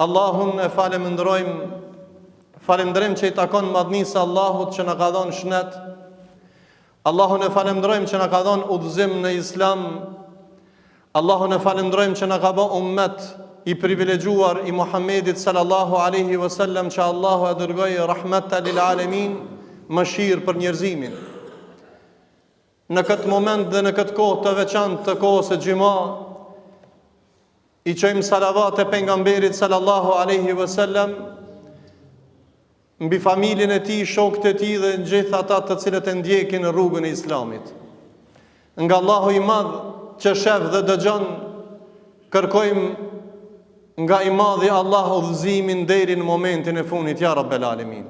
Allahun e falemndrojmë që i takon madhnisë Allahut që na ka dhënë shënet. Allahun e falemndrojmë që na ka dhënë udhëzim në Islam. Allahun e falemndrojmë që na ka bë ummet i privilegjuar i Muhammedit sallallahu alaihi wasallam, që Allahu e dërgoi rahmatan lil alamin, mëshirë për njerëzimin. Në këtë moment dhe në këtë kohë të veçantë të kohës së xhuma, i qojmë salavat e pejgamberit sallallahu alaihi wasallam mbi familjen e tij, shokët e tij dhe gjithë ata të cilët e ndjekin rrugën e Islamit. Nga Allahu i Madh që shef dhe dëgjon, kërkojmë nga i Madhi Allah udhëzimin deri në momentin e fundit, ja Rabbel Alamin.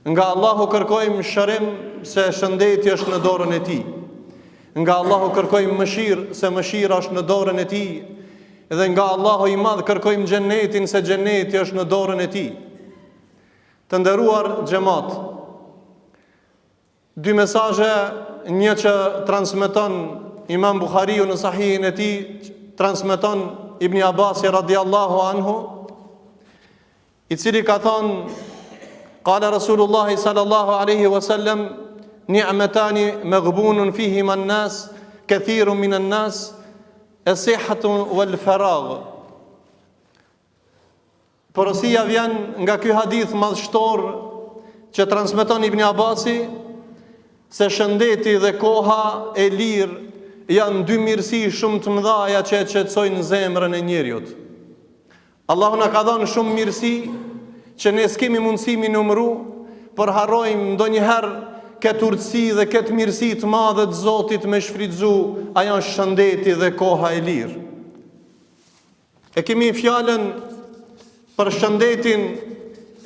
Nga Allahu kërkojmë shërim, se shëndeti është në dorën e tij. Nga Allahu kërkojmë mëshirë, se mëshira është në dorën e tij. Dhe nga Allahu i Madh kërkojmë xhenetin, se xheneti është në dorën e tij. Të nderuar xhamat, dy mesazhe, një që transmeton Imam Buhariu në sahihin e tij, transmeton Ibn Abbas radiallahu anhu, i cili ka thënë: Qala Rasulullah sallallahu alaihi wasallam, ni'matani maghbunun fihima an-nas, kathirun min an-nas, as-sihhatu wal-faragh. Porosia vjen nga ky hadith madhështor që transmeton Ibn Abasi, se shëndeti dhe koha e lirë janë dy mirësi shumë të mëdha që e qetësojnë zemrën e njeriut. Allahu na ka dhënë shumë mirësi që ne s'kemi mundësi mi numëru, por harrojmë ndonjëherë këtë urtësi dhe këtë mirësi të madhe të Zotit me shfrytzu, ajo është shëndeti dhe koha e lirë. E kemi fjalën për shëndetin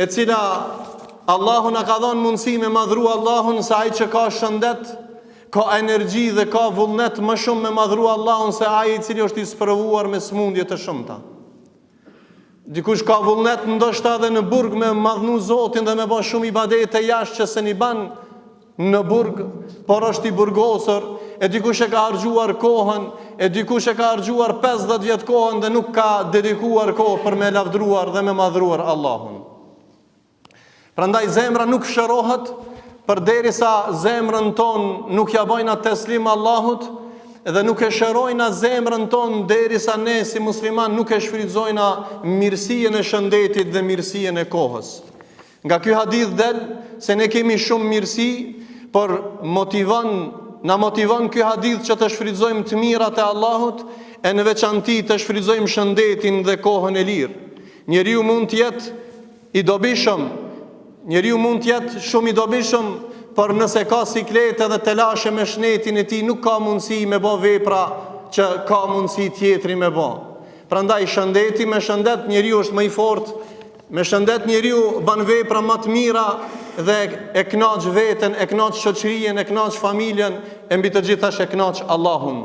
e cila Allahu na ka dhënë mundësi me madhru Allahun, se ai që ka shëndet, ka energji dhe ka vullnet më shumë me madhru Allahun se ai i cili është i sprovuar me smundje të shumta. Dikush ka vullnet ndoshta edhe në burg me madhnu Zotin dhe me bën shumë ibadete jashtë që se ni ban në burg, por është i burgosur, e dikush e ka harxhuar kohën, e dikush e ka harxhuar 50 vjet kohën dhe nuk ka dedikuar kohë për me lavdruar dhe me madhruar Allahun. Prandaj zemra nuk shërohet përderisa zemrën ton nuk ja bojna teslim Allahut, dhe nuk e shërojna zemrën ton derisa ne si musliman nuk e shfrytëzojna mirësinë e shëndetit dhe mirësinë e kohës. Nga ky hadith del se ne kemi shumë mirësi, por na motivon ky hadith që të shfrytëzojmë të mirat e Allahut, e në veçanti të shfrytëzojmë shëndetin dhe kohën e lirë. Njeriu mund të jetë i dobishëm, njeriu mund të jetë shumë i dobishëm, por nëse ka sikletë dhe telashe me shnetin e tij, nuk ka mundësi me bë vepra që ka mundësi tjetri me bë. Prandaj shëndeti, me shëndet njeriu është më i fortë, me shëndet njeriu bën vepra më të mira dhe e kënaq veten, e kënaq shoqërinë, e kënaq familjen, e mbi të gjithash e kënaq Allahun.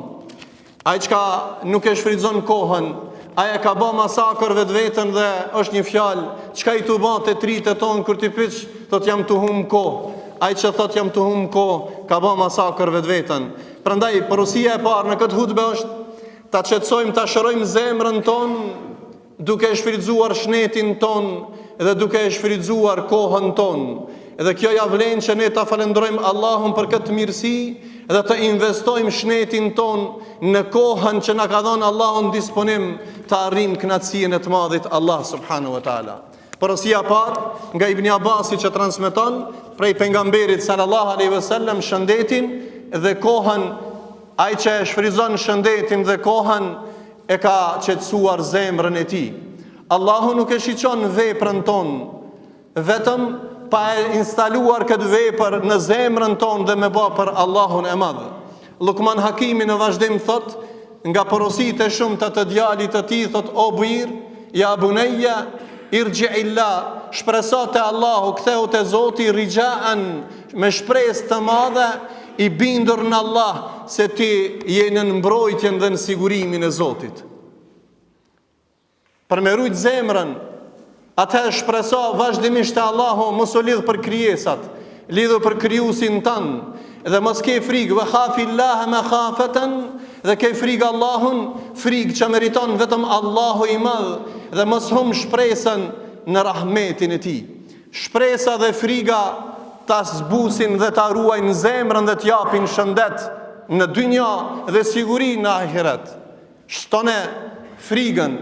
Ai çka nuk e shfrytëzon kohën, ai e ka bë masakër vetveten dhe është një fjalë, çka i tu bë te tritë ton kur ti pyet, thot jam tu hum kohë. Ai që thot jam tu hum kohë, ka bë masakër vetveten. Prandaj porosia e parë në këtë hutbë është ta qetësojmë, ta shërojmë zemrën ton, duke e shfrytzuar shnetin ton dhe duke e shfrytzuar kohën ton. Edhe kjo ja vlen që ne ta falenderojmë Allahun për këtë mirësi dhe të investojmë shnetin ton në kohën që na ka dhënë Allahun disponim të arrijmë kënaqësinë e të madhit Allah subhanahu wa taala. Porosia parë nga Ibn Abasi që transmeton prej pejgamberit sallallahu alaihi wasallam shëndetin dhe kohën, ai që e shfrytëzon shëndetin dhe kohën e ka qetësuar zemrën e tij. Allahu nuk e shiqon veprën tonë, vetëm pa e instaluar këtë vepër në zemrën tonë dhe me bë për Allahun e Madh. Luqman Hakimi në vazhdim thot, nga porositë e shumta të djalit të tij, thot: o bujir, ja bunayya irji illa, shpreso te Allahu, ktheu te Zoti rijaan, me shpresë të madhe, i bindur në Allah, se ti je në mbrojtjen dhe në sigurimin e Zotit. Për me rujt zemrën, atë shpreso vazhdimisht te Allahu, mos u lidh për krijesat, lidhu për krijuesin tan, dhe mos ke frikë, ve khafillaha makhafatan, dhe ke frikë Allahun, frikë që meriton vetëm Allahu i madh, dhe mos hum shpresën në rahmetin e tij. Shpresa dhe friga ta zbusin dhe ta ruajnë zemrën dhe t'japin shëndet në dynja dhe siguri në ahiret. Shtone frigën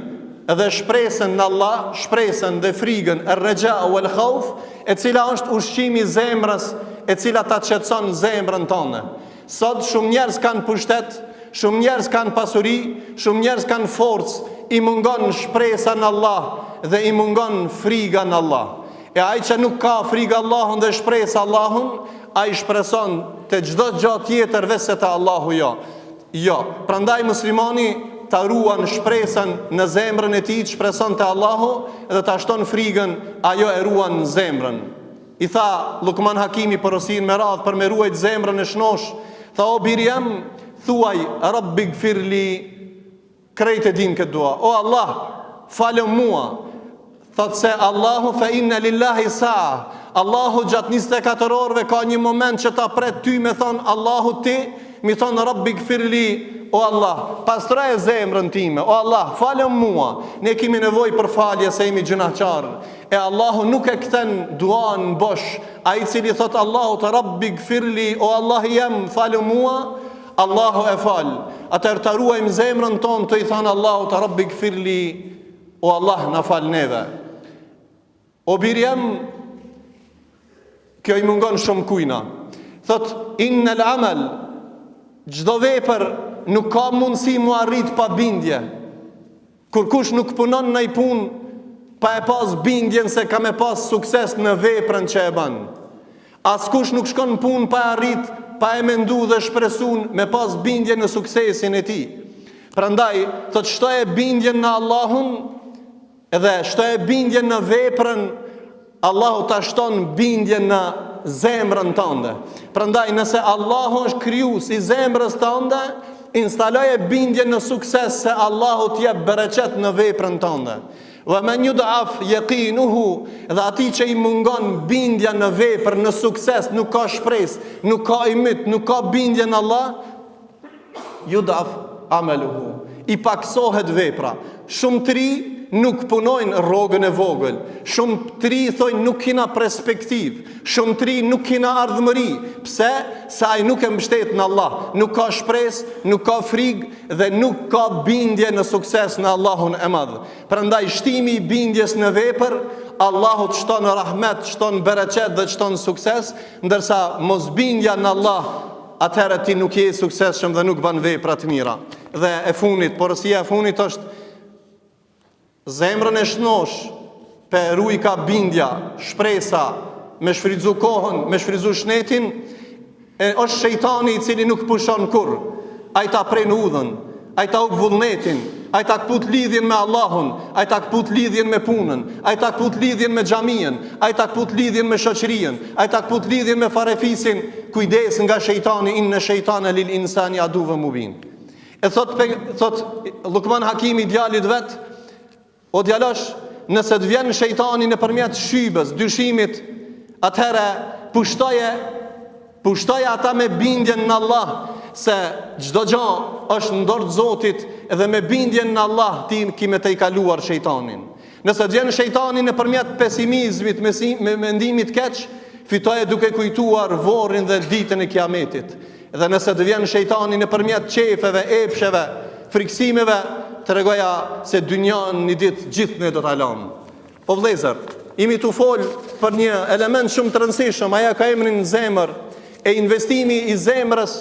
dhe shpresën në Allah, shpresën dhe frigën ar-raja wal khawf, e cila është ushqimi i zemrës, e cila ta qetëson zemrën tonë. Sot shumë njerëz kanë pushtet, shumë njerëz kanë pasuri, shumë njerëz kanë forcë, i mungon shpresa në Allah dhe i mungon friga në Allah. E ai që nuk ka frikë Allahun dhe shpresë Allahun, ai shpreson të çdo gjë tjetër veçse te Allahu jo. Jo, prandaj muslimani ta ruan shpresën në zemrën e tij, shpreson te Allahu dhe ta shton frikën, ajo e ruan zemrën. I tha Lukman Hakimi porosin me radh për me ruajt zemrën e shnosh, tha o birjam, thuaj Rabbi gfirli, krejt e din këtë dua. O Allah, falë mua. Thot se Allahu fa inna lillahi sa'a. Allahu gjatë 24 orëve ka një moment që ta pret ty me thonë Allahu ti, mi thonë Rabbi gfirli, o Allah, pastroj zemrën time, o Allah, falem mua. Ne kemi nevojë për falje se jemi gjunaqar. E Allahu nuk e kthen duan bosh. Ai i cili thot Allahu te Rabbi gfirli, o Allah jam, falem mua, Allahu e fal. Atëherë ta ruajmë zemrën tonë të i thonë Allahu te Rabbi gfirli, o Allah na fal neve. O birjam, kjo i mungon shumë kujna. Thot, innal amal, gjdo vepër nuk ka mundësi mu arrit pa bindje. Kur kush nuk punon në i pun, pa e pas bindjen se ka me pas sukses në veprën që e ban. As kush nuk shkon në pun pa arrit, pa e mendu dhe shpresun me pas bindje në suksesin e ti. Prandaj, thot, shto e bindjen në Allahun, edhe shto e bindjen në veprën, Allahu ta shton bindjen në zemrën tënde. Prandaj nëse Allahu është krijues i zemrës tënde, instaloje bindjen në sukses se Allahu t'jep bereqet në veprën tënde. Wa man yud'af yaqinuhu, dhe ati që i mungon bindja në vepër, në sukses, nuk ka shpresë, nuk ka imit, nuk ka bindje në Allah, yud'af amaluhu, i paksohet vepra. Shumë të ri nuk punojnë rrogën e vogël. Shumë të ri thojnë nuk kina perspektiv. Shumë të ri nuk kina ardhmëri. Pse? Se ai nuk e mbështet në Allah. Nuk ka shpresë, nuk ka frikë dhe nuk ka bindje në sukses në Allahun e madh. Prandaj shtimi i bindjes në vepër, Allahu të shton rahmet, shton bereqet dhe shton sukses, ndërsa mos bindja në Allah, atëherë ti nuk je suksesshëm dhe nuk ban vepra të mira. Dhe e funit, porosia e funit është zemrën e shnosh, pe ruj ka bindja, shpresa, me shfridzu kohën, me shfridzu shnetin, e është shejtani i cili nuk pushon kur. Ai ta pren udhën, ai ta uk vullnetin, ai ta kput lidhjen me Allahun, ai ta kput lidhjen me punën, ai ta kput lidhjen me xhamien, ai ta kput lidhjen me shoqërinë, ai ta kput lidhjen me farefisin. Kujdes nga shejtani, inna shejtana lil insani aduwwun mubin. E thot Lukman Hakimi djalit vet, o djalosh, nëse të vjen shejtani nëpërmjet shybës, dyshimit, atëherë pushtoje ata me bindjen në Allah, se çdo gjë është në dorë të Zotit, edhe me bindjen në Allah ti kime të i kaluar shejtanin. Nëse të vjen shejtani nëpërmjet pesimizmit, me mendimit keq, fitoje duke kujtuar vorrin dhe ditën e kiametit. Dhe nëse të vjen shejtani nëpërmjet qefeve, epsheve, friksimeve, të regoja se dynjan një ditë gjithë ne do të alamë. Po vlezër, imi të folë për një element shumë të rëndësishëm, aja ka emrin zemër, e investimi i zemrës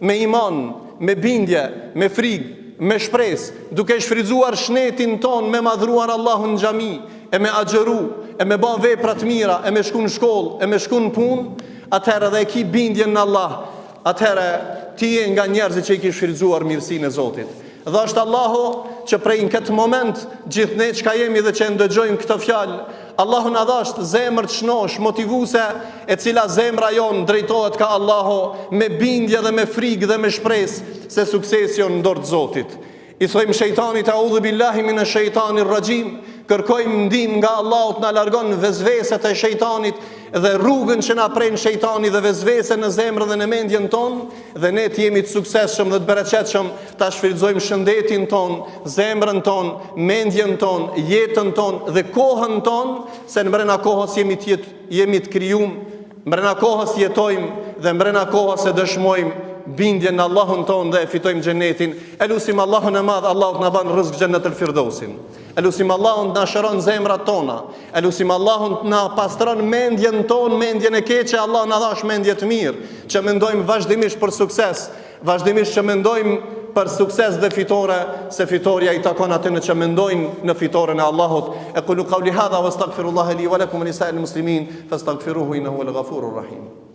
me iman, me bindje, me frigë, me shpresë, duke shfridzuar shnetin ton, me madhruar Allahun në xhami, e me agjeru, e me ba vepra të mira, e me shku në shkollë, e me shku në punë, atëherë dhe e ki bindjen në Allah, atëherë ti je nga njerëzit që i ki shfridzuar mirësinë e Zotit. Dhe është Allahu që prej në këtë moment gjithë ne që ka jemi dhe që ndëgjojmë këtë fjalë, Allahu na dhasht zemër të shnosh, motivuse, e cila zemra jonë drejtohet ka Allahu me bindje dhe me frikë dhe me shpresë se suksesi jonë në dorë të Zotit. I thojmë shejtanit a'udhu billahi minash shaitanir rajim, kërkojmë ndihmë nga Allahu të na largon vezveset e shejtanit, dhe rrugën që na pren shejtani dhe vezvese në zemrën dhe në mendjen tonë, dhe ne të jemi të suksesshëm dhe të bereqetshëm, ta shfrytëzojmë shëndetin ton, zemrën ton, mendjen ton, jetën ton dhe kohën ton, se në brenda kohës jemi të krijuar, mbrena kohës jetojmë dhe mbrena kohës e dëshmojmë bindjen në Allahun ton dhe e fitojmë xhenetin. Elusim Allahun e madh, Allahu na ban rrezik xhenetul firdausin. Elusim Allahun të na shëron zemrat tona. Elusim Allahun të na pastron mendjen ton, mendjen e keqe, Allah na dhash mendje të mirë, që mendojmë vazhdimisht për sukses, vazhdimisht që mendojmë për sukses dhe fitore, se fitoria i takon atyre që mendojnë në fitoren e Allahut. Aqulu qawli hadha wastaghfirullaha li wa lakum wa lisa'il muslimin fastaghfiruhu innahu huwal ghafurur rahim.